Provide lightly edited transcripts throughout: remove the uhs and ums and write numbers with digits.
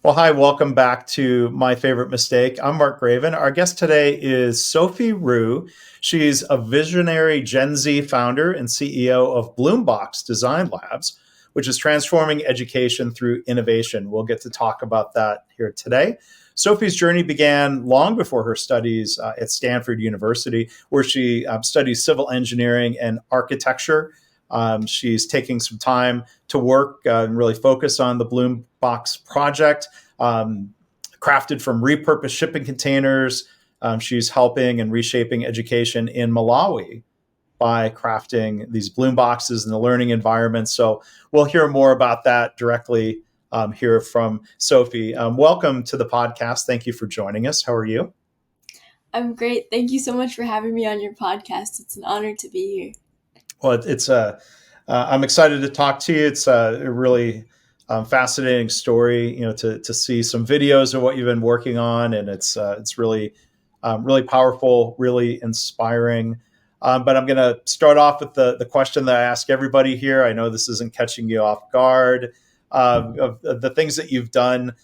Well, hi, welcome back to My Favorite Mistake. I'm Mark Graven. Our guest today is Sofie Roux. She's a visionary Gen Z founder and CEO of BloomBox Design Labs, which is transforming education through innovation. We'll get to talk about that here today. Sofie's journey began long before her studies at Stanford University, where she studies civil engineering and architecture. She's taking some time to work and really focus on the BloomBox project, crafted from repurposed shipping containers. She's helping and reshaping education in Malawi by crafting these BloomBoxes and the learning environment. So we'll hear more about that directly here from Sofie. Welcome to the podcast. Thank you for joining us. How are you? I'm great. Thank you so much for having me on your podcast. It's an honor to be here. Well, I'm excited to talk to you. It's a really fascinating story, to see some videos of what you've been working on, and it's really really powerful, really inspiring. But I'm going to start off with the question that I ask everybody here. I know this isn't catching you off guard. Of the things that you've done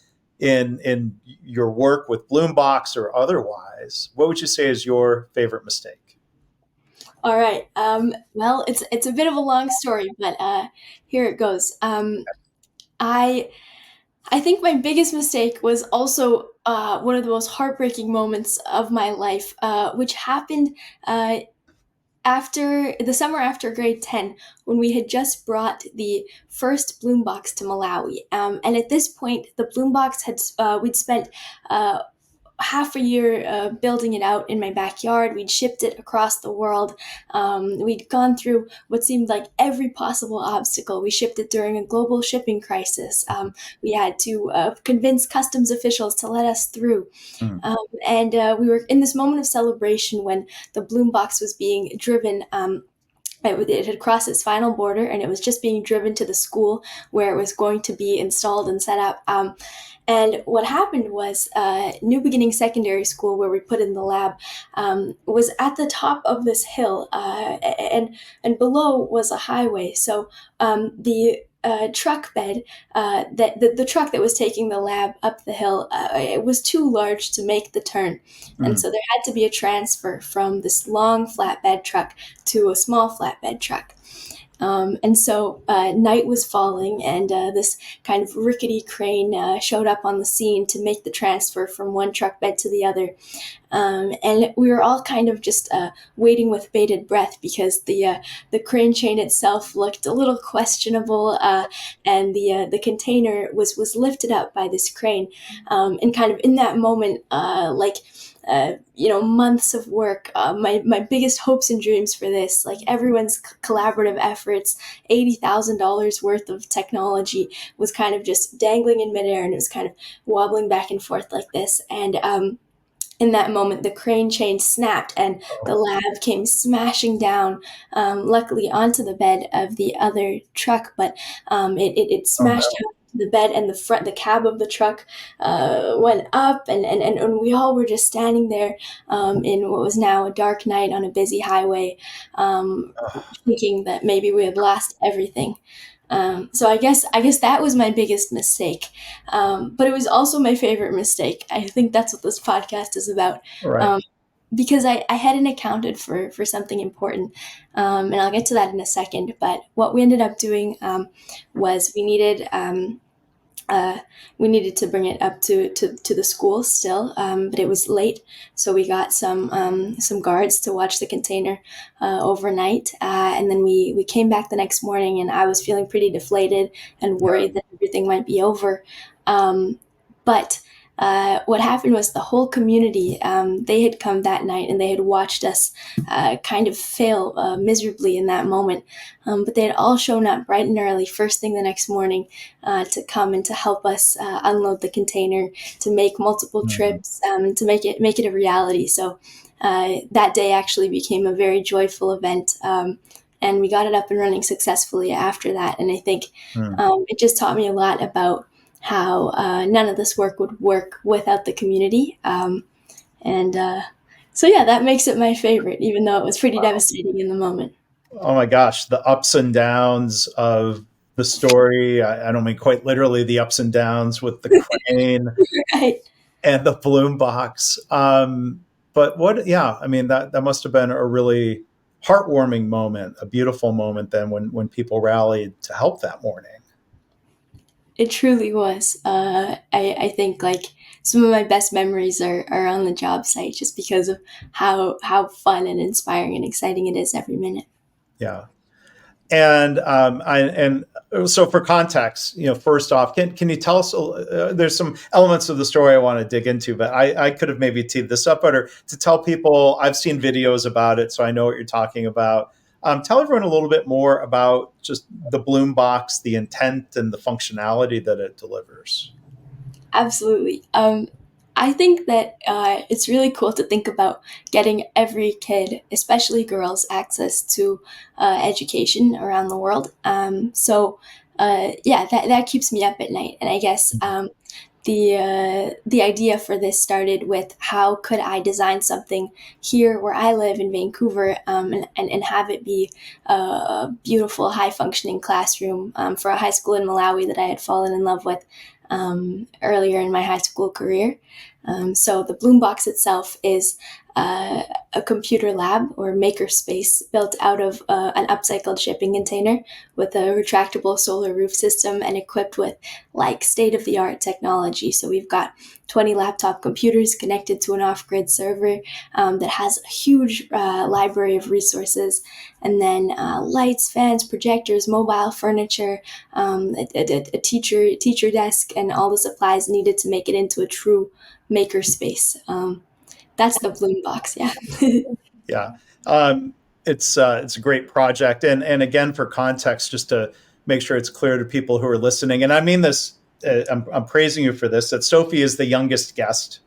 in your work with BloomBox or otherwise, what would you say is your favorite mistake? All right. Well, it's a bit of a long story, but here it goes. I I think my biggest mistake was also one of the most heartbreaking moments of my life, which happened uh, after the summer after grade 10, when we had just brought the first BloomBox to Malawi. And at this point, the BloomBox we'd spent uh, half a year building it out in my backyard. We'd shipped it across the world. We'd gone through what seemed like every possible obstacle. We shipped it during a global shipping crisis. We had to convince customs officials to let us through. Mm. And we were in this moment of celebration when the BloomBox was being driven. It had crossed its final border, and it was just being driven to the school where it was going to be installed and set up. And what happened was New Beginning Secondary School, where we put in the lab, was at the top of this hill, and below was a highway. So the truck bed, the truck that was taking the lab up the hill, it was too large to make the turn. And Mm. so there had to be a transfer from this long flatbed truck to a small flatbed truck. And so night was falling, and this kind of rickety crane showed up on the scene to make the transfer from one truck bed to the other. And we were all kind of just waiting with bated breath because the crane chain itself looked a little questionable, and the container was lifted up by this crane. And kind of in that moment, months of work, my biggest hopes and dreams for this, like everyone's collaborative efforts, $80,000 worth of technology was kind of just dangling in midair, and it was kind of wobbling back and forth like this. And in that moment, the crane chain snapped and the lab came smashing down, luckily onto the bed of the other truck, but it Oh smashed no. down the bed, and the cab of the truck went up, and we all were just standing there in what was now a dark night on a busy highway, um, thinking that maybe we had lost everything. So I guess that was my biggest mistake, but it was also my favorite mistake. I think that's what this podcast is about, Right. um, because I hadn't accounted for something important, and I'll get to that in a second. But what we ended up doing was uh, we needed to bring it up to the school still, but it was late, so we got some guards to watch the container overnight, and then we came back the next morning, and I was feeling pretty deflated and worried that everything might be over. But what happened was the whole community, they had come that night, and they had watched us kind of fail miserably in that moment. But they had all shown up bright and early, first thing the next morning, to come and to help us unload the container, to make multiple Mhm. trips, and to make it a reality. So that day actually became a very joyful event. And we got it up and running successfully after that. And I think Mm. it just taught me a lot about how none of this work would work without the community. And so, yeah, that makes it my favorite, even though it was pretty devastating in the moment. Oh my gosh, the ups and downs of the story. I don't mean quite literally the ups and downs with the crane Right. and the bloom box. But what? Yeah, I mean that must have been a really heartwarming moment, a beautiful moment. Then when people rallied to help that morning. It truly was. I think like some of my best memories are on the job site just because of how fun and inspiring and exciting it is every minute. Yeah. And so for context, first off, can you tell us? There's some elements of the story I want to dig into, but I could have maybe teed this up better to tell people. I've seen videos about it, so I know what you're talking about. Tell everyone a little bit more about just the Bloom box, the intent, and the functionality that it delivers. Absolutely. I think that it's really cool to think about getting every kid, especially girls, access to education around the world. Yeah, that keeps me up at night. And I guess the idea for this started with how could I design something here where I live in Vancouver, and have it be a beautiful, high functioning classroom for a high school in Malawi that I had fallen in love with earlier in my high school career. So the BloomBox itself is a computer lab or maker space built out of an upcycled shipping container with a retractable solar roof system and equipped with like state of the art technology. So we've got 20 laptop computers connected to an off grid server that has a huge library of resources, and then lights, fans, projectors, mobile furniture, a teacher desk, and all the supplies needed to make it into a true maker space. That's the Bloom box, yeah. Yeah. Um, it's a great project, and again for context, just to make sure it's clear to people who are listening, and I mean this. I'm praising you for this. That Sofie is the youngest guest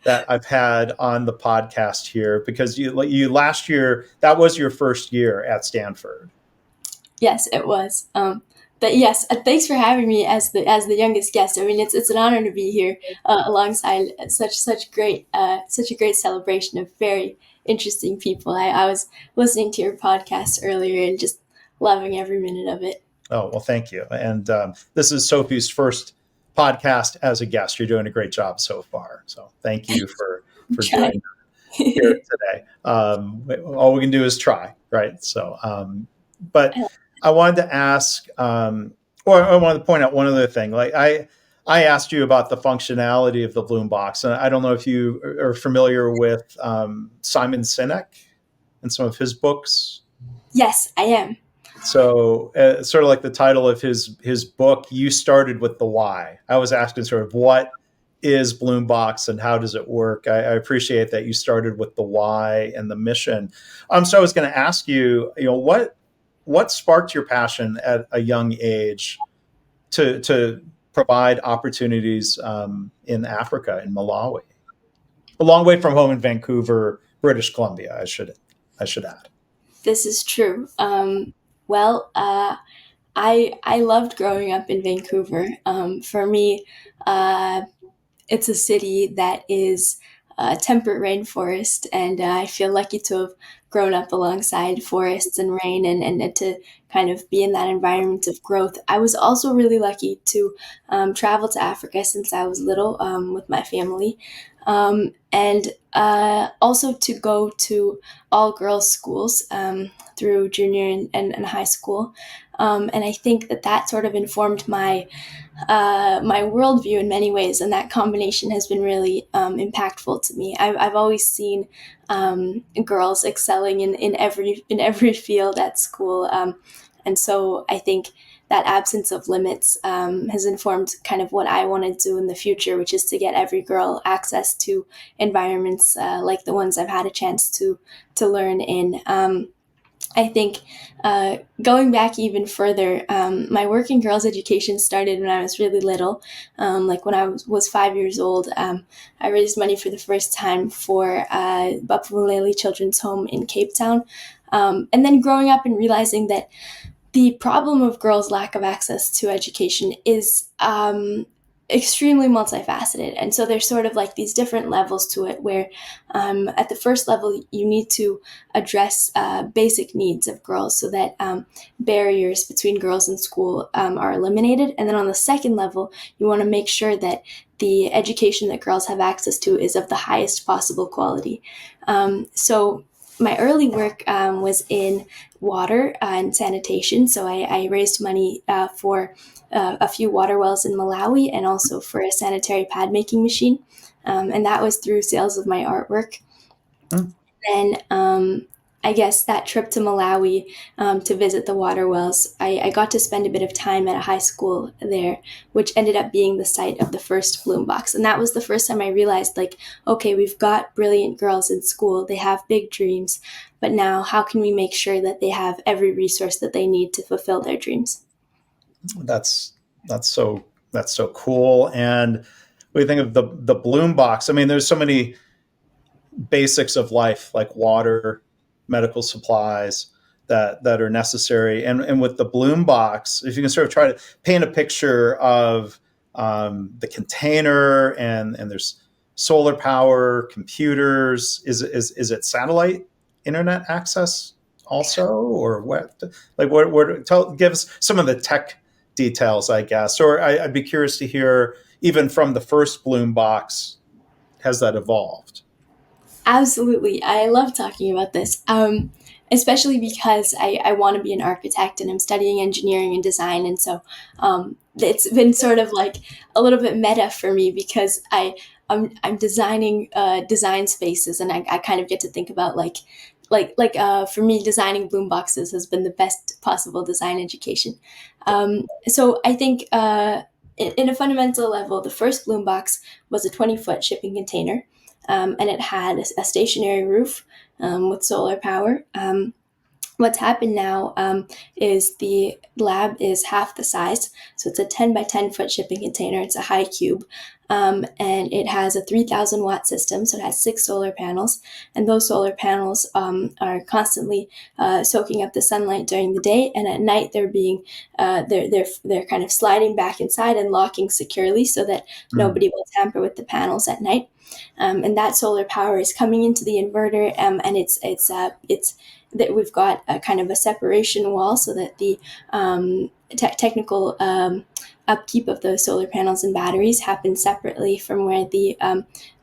that I've had on the podcast here because you last year that was your first year at Stanford. Yes, it was. But yes, thanks for having me as the youngest guest. I mean, it's an honor to be here alongside such a great celebration of very interesting people. I was listening to your podcast earlier and just loving every minute of it. Oh well, thank you. And this is Sofie's first podcast as a guest. You're doing a great job so far. So thank you for Try. doing here today. All we can do is try, right? So, but I wanted to ask, or I wanted to point out one other thing. Like I asked you about the functionality of the Bloom box, and I don't know if you are familiar with Simon Sinek and some of his books. Yes, I am. So, sort of like the title of his book, you started with the why. I was asking sort of what is BloomBox and how does it work? I appreciate that you started with the why and the mission. So I was going to ask you, what sparked your passion at a young age to provide opportunities in Africa, in Malawi, a long way from home in Vancouver, British Columbia. I should add. This is true. Well, I loved growing up in Vancouver. For me, uh, it's a city that is a temperate rainforest, and I feel lucky to have grown up alongside forests and rain, and to kind of be in that environment of growth. I was also really lucky to travel to Africa since I was little with my family, and also to go to all girls schools through junior and high school. And I think that sort of informed my worldview in many ways, and that combination has been really impactful to me. I've always seen girls excelling in every field at school, and so I think that absence of limits has informed kind of what I want to do in the future, which is to get every girl access to environments like the ones I've had a chance to learn in. I think going back even further, my working girls education started when I was really little. Like when I was 5 years old, I raised money for the first time for Bapulele Children's Home in Cape Town. And then growing up and realizing that the problem of girls' lack of access to education is extremely multifaceted. And so there's sort of like these different levels to it where at the first level, you need to address basic needs of girls so that barriers between girls and school are eliminated. And then on the second level, you want to make sure that the education that girls have access to is of the highest possible quality. So my early work was in water and sanitation. So I raised money for a few water wells in Malawi and also for a sanitary pad making machine. And that was through sales of my artwork. Hmm. Then I guess that trip to Malawi to visit the water wells, I got to spend a bit of time at a high school there, which ended up being the site of the first BloomBox. And that was the first time I realized, like, okay, we've got brilliant girls in school. They have big dreams. But now, how can we make sure that they have every resource that they need to fulfill their dreams? That's that's so cool. And we think of the Bloom box. I mean, there's so many basics of life like water, medical supplies that are necessary. And with the Bloom box, if you can sort of try to paint a picture of the container and there's solar power, computers, is it satellite internet access also, or what? Like what give us some of the tech details, I guess. Or I'd be curious to hear, even from the first Bloom box, has that evolved? Absolutely. I love talking about this, especially because I want to be an architect and I'm studying engineering and design. And so it's been sort of like a little bit meta for me because I'm designing design spaces and I kind of get to think about for me, designing bloom boxes has been the best possible design education. So I think in a fundamental level, the first bloom box was a 20-foot shipping container, and it had a stationary roof with solar power. What's happened now is the lab is half the size. So it's a 10 by 10 foot shipping container. It's a high cube. And it has a 3,000 watt system. So it has 6 solar panels. And those solar panels are constantly soaking up the sunlight during the day. And at night, they're kind of sliding back inside and locking securely so that Mm. nobody will tamper with the panels at night. And that solar power is coming into the inverter, and it's that we've got a kind of a separation wall so that the technical upkeep of those solar panels and batteries happens separately from where the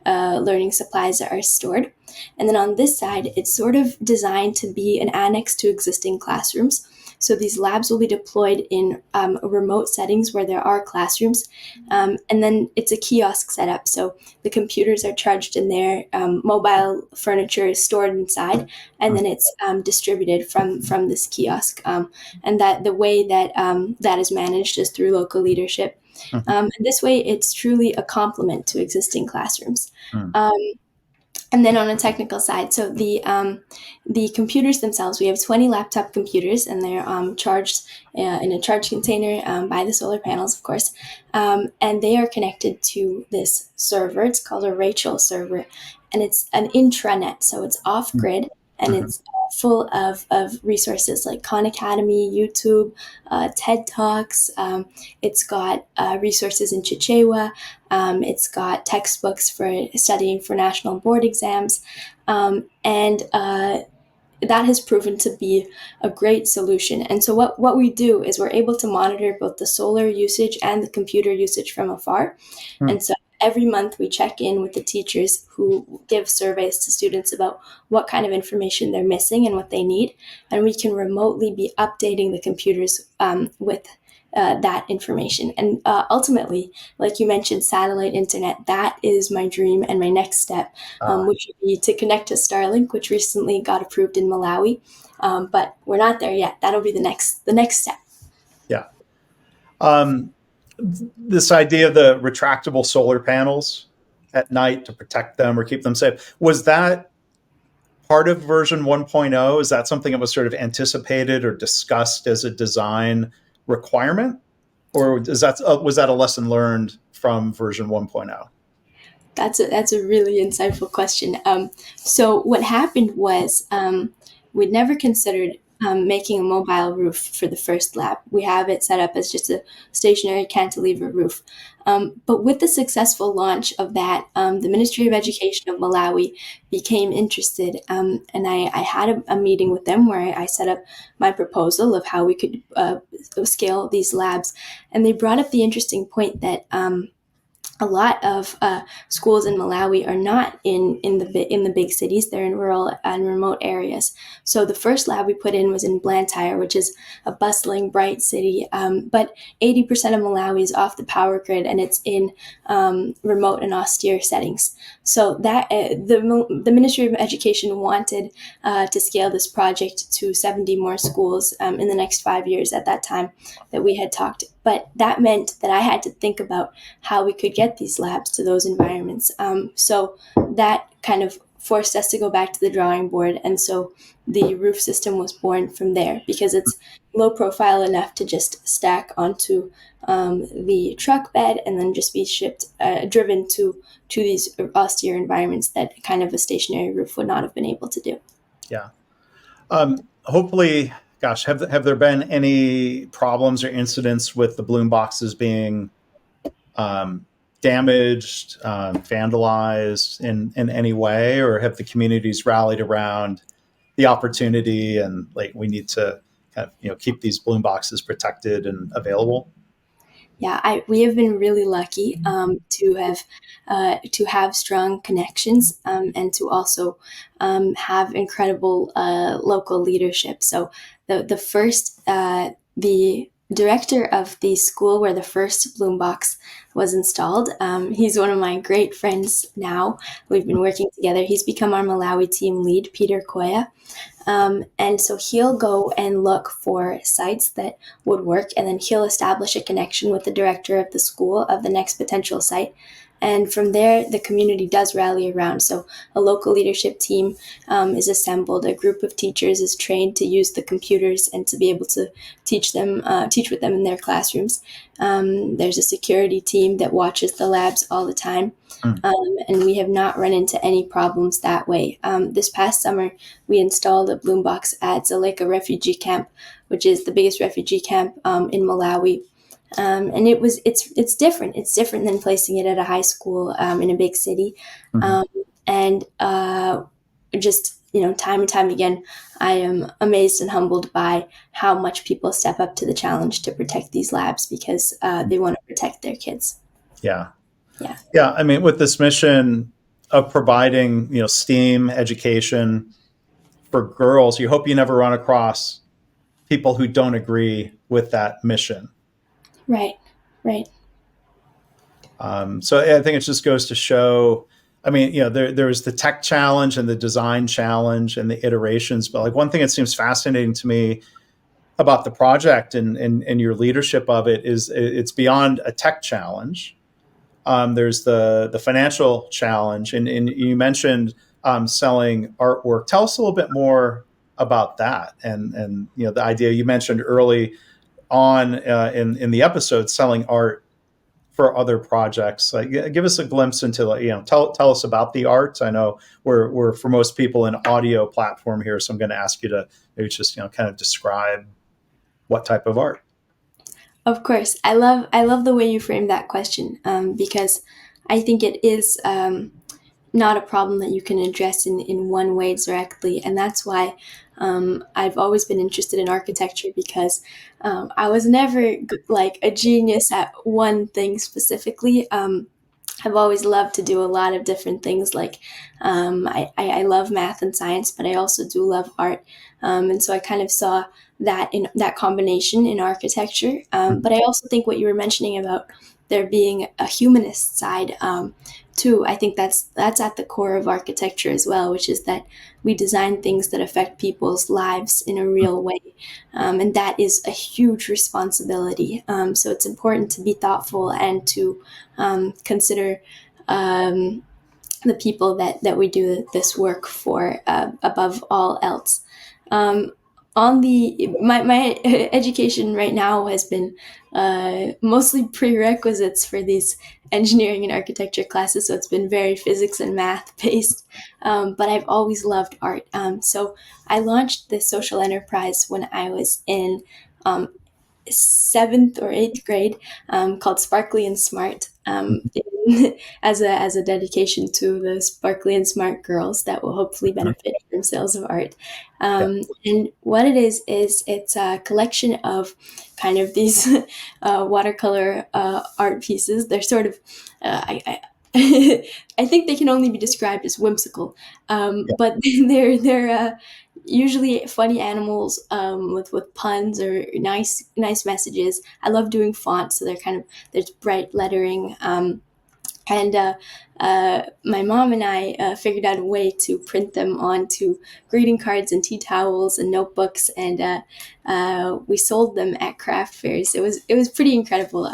learning supplies are stored. And then on this side, it's sort of designed to be an annex to existing classrooms. So these labs will be deployed in remote settings where there are classrooms. And then it's a kiosk setup. So the computers are charged in there, mobile furniture is stored inside, and then it's distributed from this kiosk. And that the way that that is managed is through local leadership. And this way, it's truly a complement to existing classrooms. Mm. Um, and then on a technical side, so the computers themselves, we have 20 laptop computers, and they're charged in a charge container by the solar panels, of course, and they are connected to this server. It's called a Rachel server, and it's an intranet, so it's off Mm. grid, and Mhm. it's full of resources like Khan Academy, YouTube, TED Talks. It's got resources in Chichewa. It's got textbooks for studying for national board exams. And that has proven to be a great solution. And so what we do is we're able to monitor both the solar usage and the computer usage from afar. Mm. And so every month we check in with the teachers who give surveys to students about what kind of information they're missing and what they need. And we can remotely be updating the computers with that information. And ultimately, like you mentioned, satellite internet, that is my dream and my next step, Ah, which would be to connect to Starlink, which recently got approved in Malawi. But we're not there yet. That'll be the next step. yeah. Um, this idea of the retractable solar panels at night to protect them or keep them safe, was that part of version 1.0? Is that something that was sort of anticipated or discussed as a design requirement? Or was that a lesson learned from version 1.0? That's a really insightful question. So what happened was we'd never considered making a mobile roof for the first lab. We have it set up as just a stationary cantilever roof. But with the successful launch of that, the Ministry of Education of Malawi became interested, and I had a meeting with them where I set up my proposal of how we could scale these labs, and they brought up the interesting point that a lot of schools in Malawi are not in the big cities. They're in rural and remote areas. So the first lab we put in was in Blantyre, which is a bustling, bright city. But 80% of Malawi is off the power grid, and it's in remote and austere settings. So that the Ministry of Education wanted to scale this project to 70 more schools in the next 5 years. At that time, that we had talked. But that meant that I had to think about how we could get these labs to those environments. So that kind of forced us to go back to the drawing board. And so the roof system was born from there because it's low profile enough to just stack onto the truck bed and then just be driven to these austere environments that kind of a stationary roof would not have been able to do. Yeah. Hopefully, gosh, have there been any problems or incidents with the BloomBoxes being damaged, vandalized in any way, or have the communities rallied around the opportunity and like we need to kind of keep these BloomBoxes protected and available? Yeah, we have been really lucky to have strong connections and to also have incredible local leadership. So the director of the school where the first BloomBox was installed, he's one of my great friends now. We've been working together. He's become our Malawi team lead, Peter Koya. And so he'll go and look for sites that would work, and then he'll establish a connection with the director of the school of the next potential site. And from there, the community does rally around. So a local leadership team is assembled. A group of teachers is trained to use the computers and to be able to teach with them in their classrooms. There's a security team that watches the labs all the time. Mm. And we have not run into any problems that way. This past summer, we installed a BloomBox at Zaleka refugee camp, which is the biggest refugee camp in Malawi. And it's different. It's different than placing it at a high school in a big city. Mm-hmm. And just time and time again, I am amazed and humbled by how much people step up to the challenge to protect these labs because they want to protect their kids. Yeah. Yeah. Yeah. I mean, with this mission of providing, STEAM education for girls, you hope you never run across people who don't agree with that mission. Right. Right. So I think it just goes to show, I mean, there's the tech challenge and the design challenge and the iterations, but like one thing that seems fascinating to me about the project and your leadership of it is it's beyond a tech challenge. There's the financial challenge, and you mentioned selling artwork. Tell us a little bit more about that, and the idea you mentioned early on in the episode, selling art for other projects. Like, give us a glimpse into tell us about the art. I know we're for most people an audio platform here, so I'm going to ask you to maybe just kind of describe what type of art. Of course, I love the way you framed that question because I think it is not a problem that you can address in one way directly, and that's why I've always been interested in architecture because I was never like a genius at one thing specifically. I've always loved to do a lot of different things. Like I love math and science, but I also do love art, and so I kind of saw that in that combination in architecture. But I also think what you were mentioning about there being a humanist side too. I think that's at the core of architecture as well, which is that we design things that affect people's lives in a real way, and that is a huge responsibility. So it's important to be thoughtful and to consider the people that we do this work for above all else. on the my education right now has been mostly prerequisites for these engineering and architecture classes, so it's been very physics and math based. But I've always loved art. So I launched this social enterprise when I was in um, seventh or eighth grade, called Sparkly and Smart, as a dedication to the sparkly and smart girls that will hopefully Mhm. benefit from sales of art. Yeah. And what it is it's a collection of kind of these watercolor art pieces. They're sort of I think they can only be described as whimsical, Yeah. but they're usually funny animals, with puns or nice messages. I love doing fonts, so they're kind of there's bright lettering. And My mom and I figured out a way to print them onto greeting cards and tea towels and notebooks, and we sold them at craft fairs. It was pretty incredible.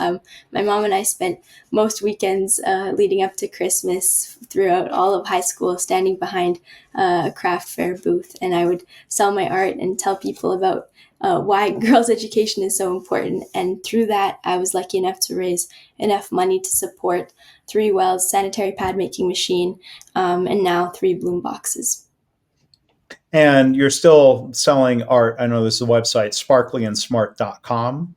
My mom and I spent most weekends leading up to Christmas throughout all of high school standing behind a craft fair booth, and I would sell my art and tell people about why girls' education is so important. And through that, I was lucky enough to raise enough money to support 3 wells, sanitary pad making machine, and now 3 BloomBoxes. And you're still selling art. I know this is a website, sparklyandsmart.com.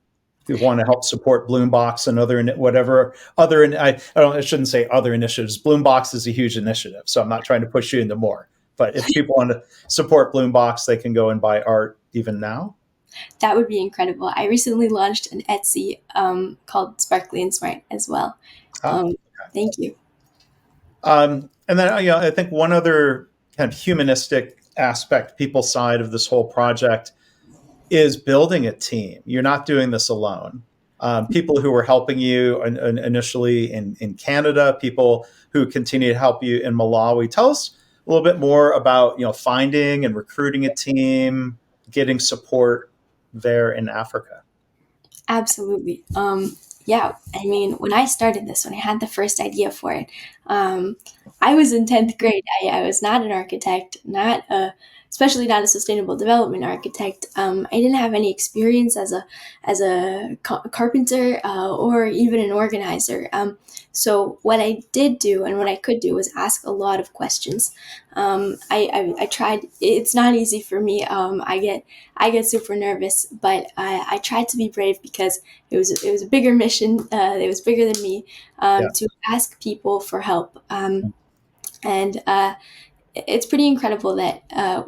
If you want to help support BloomBox and other whatever other I shouldn't say other initiatives. BloomBox is a huge initiative, so I'm not trying to push you into more. But if people want to support BloomBox, they can go and buy art even now. That would be incredible. I recently launched an Etsy called Sparkly and Smart as well. Ah. Um, Thank you. And then I think one other kind of humanistic aspect, people side of this whole project is building a team. You're not doing this alone. People who were helping you initially in Canada, people who continue to help you in Malawi. Tell us a little bit more about finding and recruiting a team, getting support there in Africa. Absolutely. Yeah, I mean, when I started this, when I had the first idea for it, um, I was in 10th grade. I was not an architect, especially not a sustainable development architect. I didn't have any experience as a carpenter, or even an organizer. So what I did do and what I could do was ask a lot of questions. I tried. It's not easy for me. I get super nervous, but I tried to be brave because it was a bigger mission. It was bigger than me, Yeah. to ask people for help. And It's pretty incredible that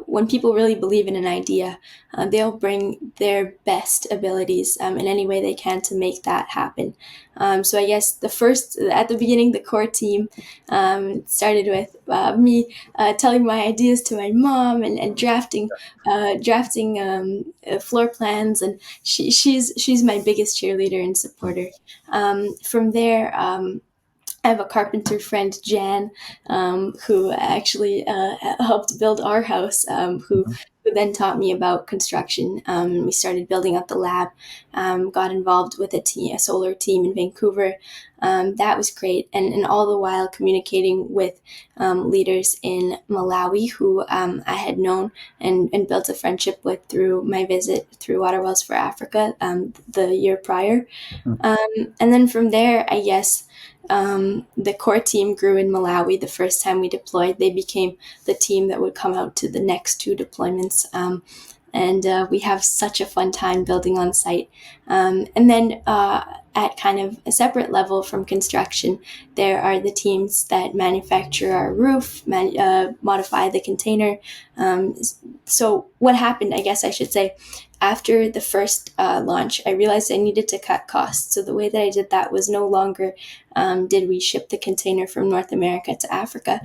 when people really believe in an idea, they'll bring their best abilities in any way they can to make that happen. So I guess at the beginning, the core team started with me telling my ideas to my mom and drafting floor plans, and she's my biggest cheerleader and supporter. From there. I have a carpenter friend, Jan, who actually helped build our house, Mhm. who then taught me about construction. We started building up the lab, got involved with a solar team in Vancouver. That was great. And all the while communicating with leaders in Malawi who I had known and built a friendship with through my visit through Water Wells for Africa the year prior. Mhm. And then from there, I guess the core team grew in Malawi the first time we deployed. They became the team that would come out to the next 2 deployments. And We have such a fun time building on site. And then At kind of a separate level from construction, there are the teams that manufacture our roof, modify the container. Um, so what happened, I guess I should say, after the first launch, I realized I needed to cut costs. So the way that I did that was no longer did we ship the container from North America to Africa.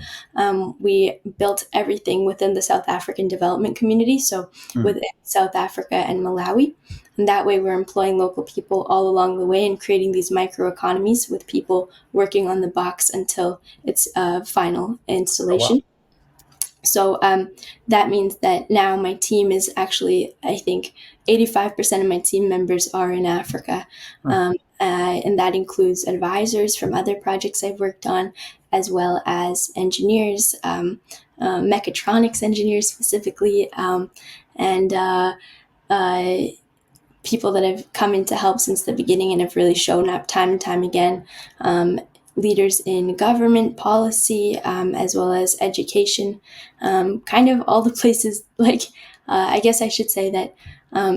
We built everything within the South African development community, so Mhm. within South Africa and Malawi. And that way, we're employing local people all along the way and creating these micro economies with people working on the box until its final Oh, wow. installation. So that means that now my team is actually, I think, 85% of my team members are in Africa. Mhm. And that includes advisors from other projects I've worked on, as well as engineers, mechatronics engineers specifically, and uh, people that have come in to help since the beginning and have really shown up time and time again. Leaders in government policy, as well as education, kind of all the places. Like, I guess I should say that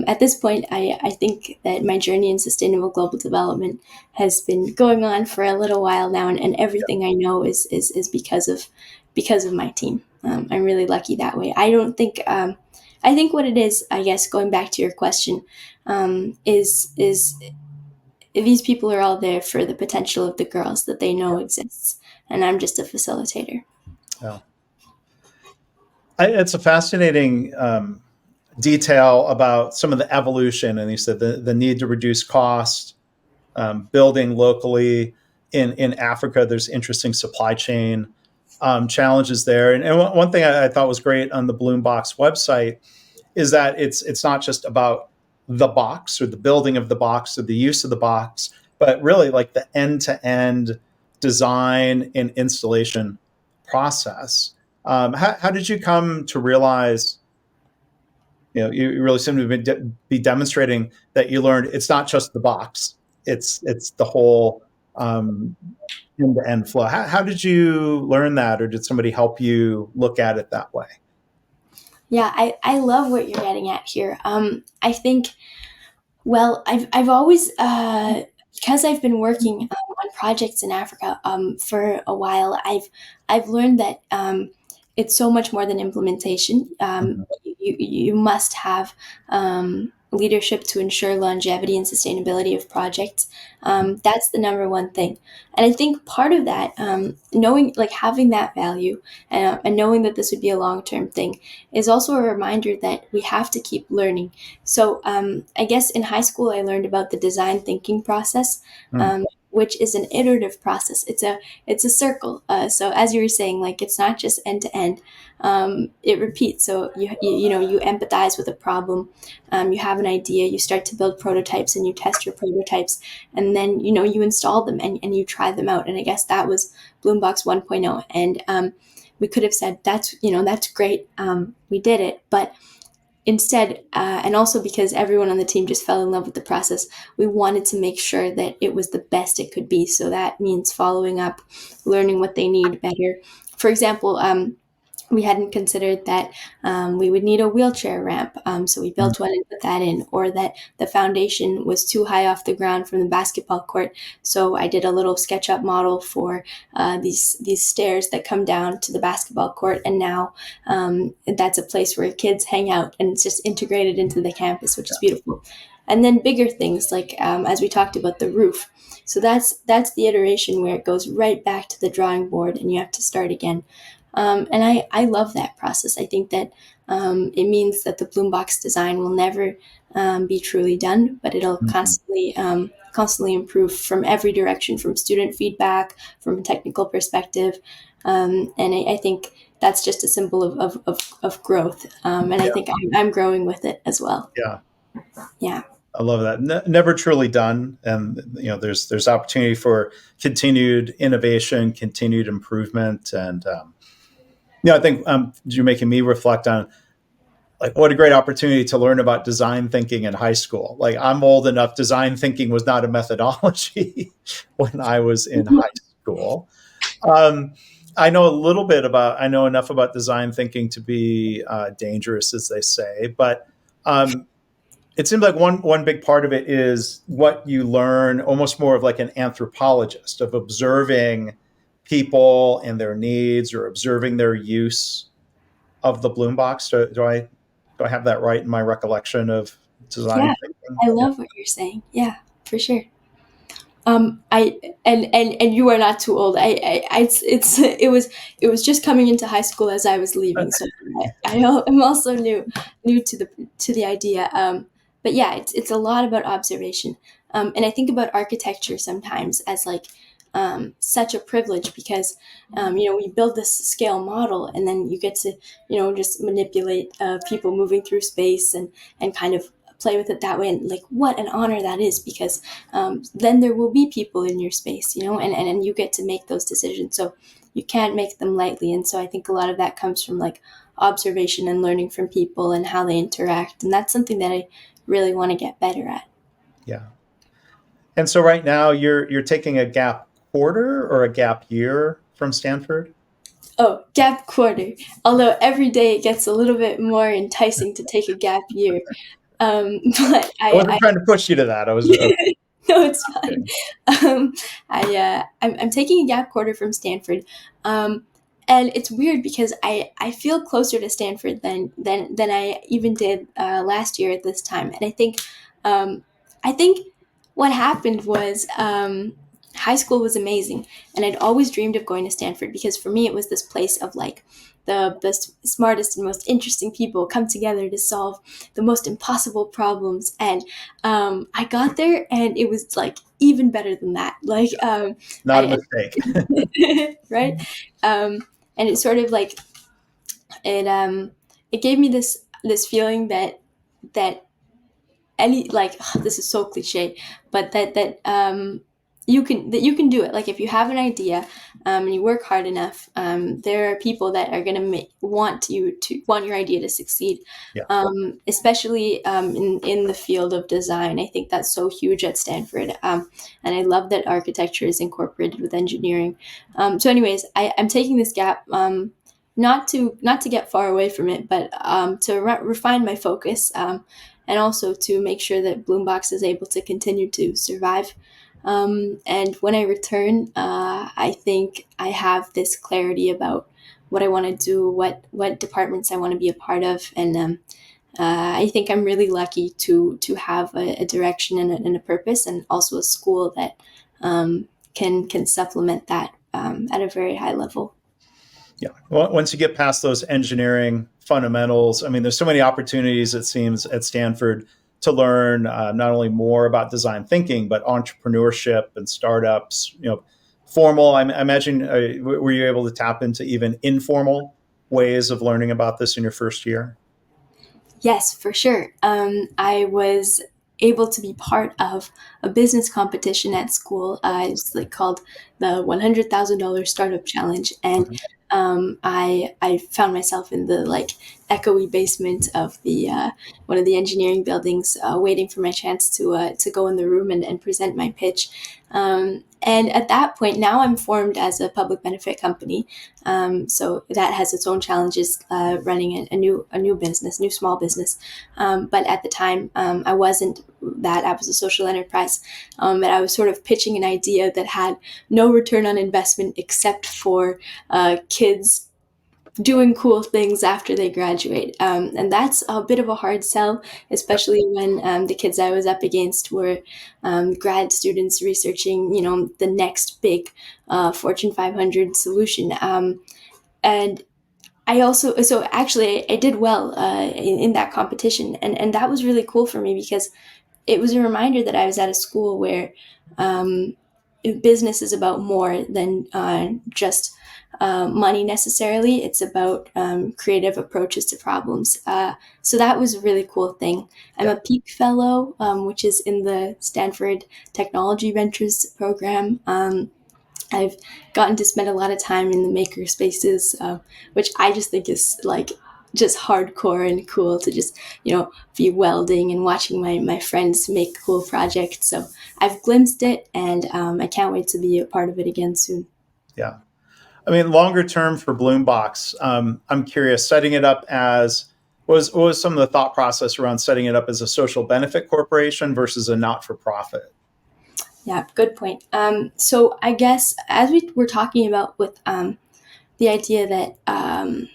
at this point, I think that my journey in sustainable global development has been going on for a little while now, and everything I know is because of my team. I'm really lucky that way. I don't think. I think what it is, I guess, going back to your question, is these people are all there for the potential of the girls that they know exists, and I'm just a facilitator. Yeah. It's a fascinating detail about some of the evolution, and you said the need to reduce cost, building locally in Africa. There's interesting supply chain challenges there, and one thing I thought was great on the BloomBox website is that it's not just about the box or the building of the box or the use of the box, but really like the end to end design and installation process. How did you come to realize? You really seem to be demonstrating that you learned it's not just the box; it's the whole end to end flow. How did you learn that, or did somebody help you look at it that way? Yeah, I love what you're getting at here. I think, well, I've always, because I've been working on projects in Africa for a while. I've learned that it's so much more than implementation. Mhm. You must have leadership to ensure longevity and sustainability of projects. That's the number one thing, and I think part of that, knowing, like, having that value, and knowing that this would be a long term thing, is also a reminder that we have to keep learning. So I guess in high school, I learned about the design thinking process, Mm. which is an iterative process. It's a circle. So as you were saying, like, it's not just end to end. It repeats. So you empathize with a problem. You have an idea. You start to build prototypes, and you test your prototypes, and then you install them, and you try them out. And I guess that was BloomBox 1.0. And we could have said that's great. We did it, but instead, and also because everyone on the team just fell in love with the process, we wanted to make sure that it was the best it could be. So that means following up, learning what they need better. For example, we hadn't considered that we would need a wheelchair ramp. So we Mm. built one and put that in, or that the foundation was too high off the ground from the basketball court. So I did a little SketchUp model for these stairs that come down to the basketball court. And now that's a place where kids hang out, and it's just integrated into the campus, which is beautiful. And then bigger things like, as we talked about, the roof. So that's the iteration where it goes right back to the drawing board, and you have to start again. And I love that process. I think that it means that the BloomBox design will never be truly done, but it'll Mhm. constantly improve from every direction, from student feedback, from a technical perspective. And I think that's just a symbol of growth. And I Yeah, think I'm growing with it as well. yeah. Yeah. I love that. Never truly done, and there's opportunity for continued innovation, continued improvement, and I think you're making me reflect on like what a great opportunity to learn about design thinking in high school. Like I'm old enough, design thinking was not a methodology when I was in high school. Um, I know enough about design thinking to be dangerous, as they say, but um, it seems like one big part of it is what you learn, almost more of like an anthropologist, of observing people and their needs, or observing their use of the Bloom box. Do I have that right in my recollection of design Yeah. thinking? I Yeah. love what you're saying. Yeah, for sure. I and you are not too old. It was just coming into high school as I was leaving, so I'm also new to the idea. But yeah, it's a lot about observation, and I think about architecture sometimes as like such a privilege because we build this scale model, and then you get to just manipulate people moving through space and kind of play with it that way, and like what an honor that is, because then there will be people in your space, and you get to make those decisions. So you can't make them lightly. And so I think a lot of that comes from like observation and learning from people and how they interact. And that's something that I really want to get better at. Yeah. And so right now you're taking a gap quarter or a gap year from Stanford? Oh, gap quarter. Although every day it gets a little bit more enticing to take a gap year. But I wasn't trying to push you to that. I was no, it's fine. okay. I'm taking a gap quarter from Stanford, and it's weird because I feel closer to Stanford than I even did last year at this time, and I think what happened was high school was amazing, and I'd always dreamed of going to Stanford because for me it was this place of like the smartest and most interesting people come together to solve the most impossible problems. And I got there and it was like even better than that. Like Not a I mistake. right, and it sort of like it gave me this feeling that any like this is so cliche, but that you can do it. Like if you have an idea and you work hard enough, there are people that are going to want your idea to succeed. Yeah. Especially in the field of design. I think that's so huge at Stanford, and I love that architecture is incorporated with engineering. So, anyways, I'm taking this gap. Not to get far away from it, but to refine my focus, and also to make sure that BloomBox is able to continue to survive. And when I return, I think I have this clarity about what I want to do, what departments I want to be a part of, and I think I'm really lucky to have a direction and a purpose, and also a school that can supplement that at a very high level. Yeah. Well, once you get past those engineering fundamentals, I mean, there's so many opportunities, it seems, at Stanford to learn not only more about design thinking, but entrepreneurship and startups. Formal. I imagine, were you able to tap into even informal ways of learning about this in your first year? Yes, for sure. I was able to be part of a business competition at school. It's like called the $100,000 Startup Challenge, and Mhm. I found myself in the like echoey basement of the one of the engineering buildings, waiting for my chance to go in the room and present my pitch. And at that point, now I'm formed as a public benefit company, so that has its own challenges, running a new business, new small business. But at the time, I wasn't that. I was a social enterprise, and I was sort of pitching an idea that had no return on investment except for kids doing cool things after they graduate. And that's a bit of a hard sell, Yep. especially when the kids I was up against were grad students researching, the next big Fortune 500 solution. And so actually I did well in that competition. And that was really cool for me because it was a reminder that I was at a school where um, business is about more than just money necessarily. It's about creative approaches to problems. So that was a really cool thing. I'm a Yep. Peak Fellow, which is in the Stanford Technology Ventures program. I've gotten to spend a lot of time in the maker spaces, which I just think is like just hardcore and cool to just, be welding and watching my friends make cool projects. So I've glimpsed it, and I can't wait to be a part of it again soon. Yeah. I mean, longer term for BloomBox, I'm curious, setting it up as what was some of the thought process around setting it up as a social benefit corporation versus a not for profit? Yeah, good point. So I guess as we were talking about with the idea that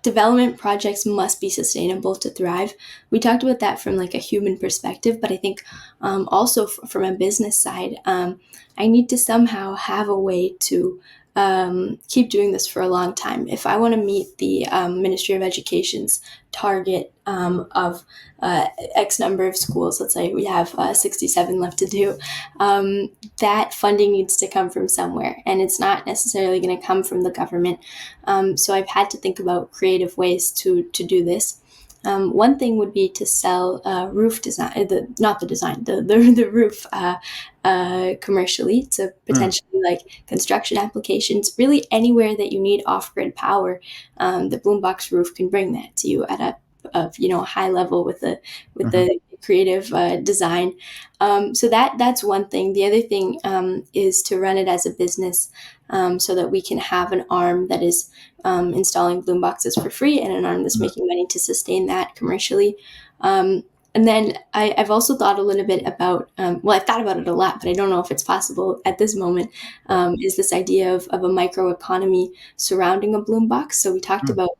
development projects must be sustainable to thrive. We talked about that from like a human perspective, but I think also from a business side, I need to somehow have a way to keep doing this for a long time. If I want to meet the Ministry of Education's target of X number of schools, let's say we have 67 left to do, that funding needs to come from somewhere, and it's not necessarily going to come from the government. So I've had to think about creative ways to do this. One thing would be to sell roof design, not the design, the roof commercially to Mm, potentially like construction applications, really anywhere that you need off-grid power. The BloomBox roof can bring that to you at a high level with mhm, the creative design. So that's one thing. The other thing is to run it as a business, so that we can have an arm that is installing BloomBoxes for free and an arm that's mm, making money to sustain that commercially. And then I've also thought a little bit about, well, I've thought about it a lot, but I don't know if it's possible at this moment, is this idea of a micro economy surrounding a BloomBox. So we talked mm, about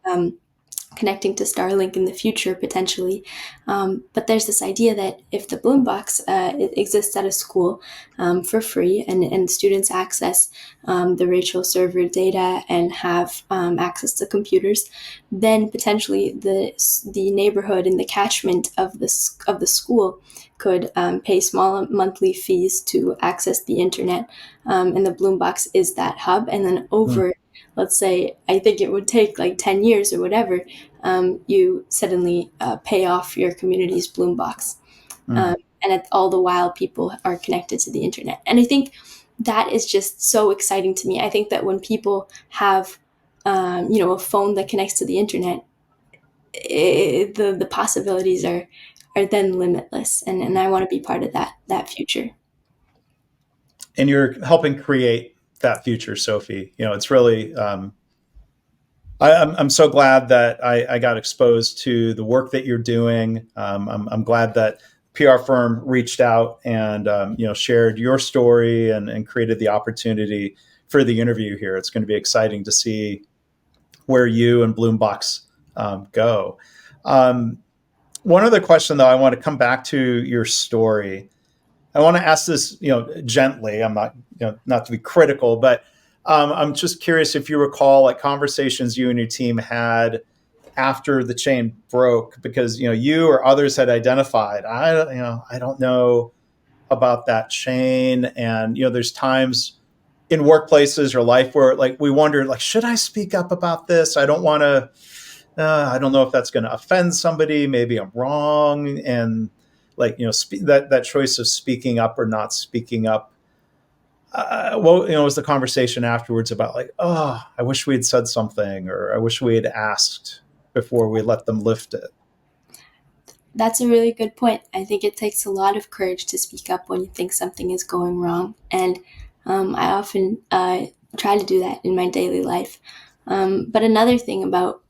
connecting to Starlink in the future potentially. But there's this idea that if the BloomBox it exists at a school for free and students access the Rachel server data and have access to computers, then potentially the neighborhood and the catchment of the school could pay small monthly fees to access the internet, and the BloomBox is that hub. And then mm, over, let's say, I think it would take like 10 years or whatever, you suddenly pay off your community's BloomBox. mm. Um, all the while, people are connected to the internet. And I think that is just so exciting to me. I think that when people have, a phone that connects to the internet, the possibilities are then limitless. And I want to be part of that future. And you're helping create that future, Sofie. It's really I'm so glad that I got exposed to the work that you're doing. I'm glad that PR firm reached out and shared your story and created the opportunity for the interview here. It's going to be exciting to see where you and BloomBox go. Um, One other question, though, I want to come back to your story. I want to ask this, gently. I'm not, not to be critical, but I'm just curious if you recall like conversations you and your team had after the chain broke, because you or others had identified, I don't know about that chain, and there's times in workplaces or life where like we wonder like, should I speak up about this? I don't want to. I don't know if that's going to offend somebody. Maybe I'm wrong, and like that choice of speaking up or not speaking up. Well, was the conversation afterwards about like, oh, I wish we had said something, or I wish we had asked before we let them lift it. That's a really good point. I think it takes a lot of courage to speak up when you think something is going wrong. And I often try to do that in my daily life. But another thing about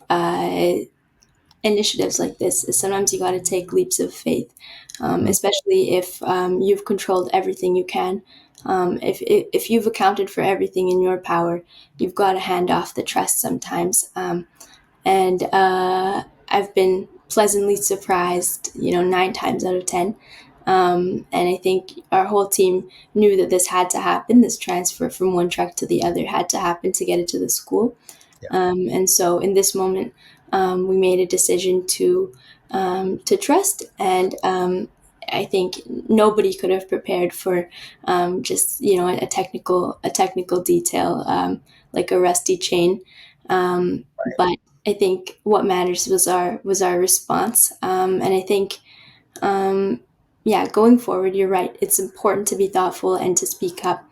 initiatives like this is sometimes you got to take leaps of faith, Mm, especially if you've controlled everything you can. If you've accounted for everything in your power, you've got to hand off the trust sometimes. And I've been pleasantly surprised, 9 times out of 10. And I think our whole team knew that this had to happen. This transfer from one truck to the other had to happen to get it to the school. yeah. And so in this moment, we made a decision to trust. And I think nobody could have prepared for just a technical detail, like a rusty chain. But I think what matters was our response. And I think yeah, going forward, you're right. It's important to be thoughtful and to speak up.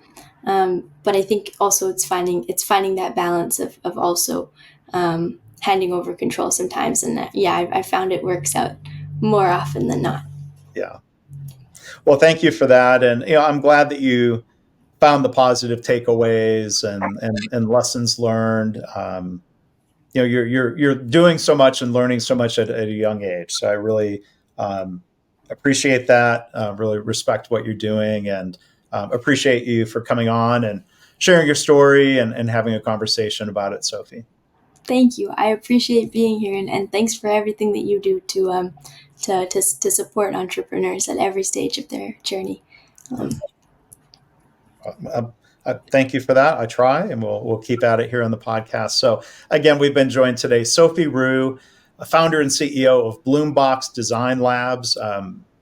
But I think also it's finding that balance of also handing over control sometimes. And yeah, I found it works out more often than not. Yeah. Well, thank you for that, and I'm glad that you found the positive takeaways and lessons learned. You're doing so much and learning so much at a young age. So I really um, appreciate that. Really respect what you're doing, and appreciate you for coming on and sharing your story and having a conversation about it, Sofie. Thank you. I appreciate being here, and thanks for everything that you do to support entrepreneurs at every stage of their journey. Yeah. Um, Thank you for that. I try, and we'll keep at it here on the podcast. So again, we've been joined today, Sofie Roux, a founder and CEO of BloomBox Design Labs.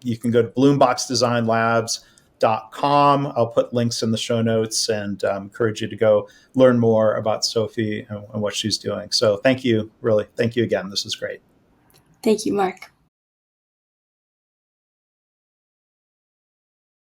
You can go to bloomboxdesignlabs.com. I'll put links in the show notes, and encourage you to go learn more about Sofie and what she's doing. So thank you, really. Thank you again. This is great. Thank you, Mark.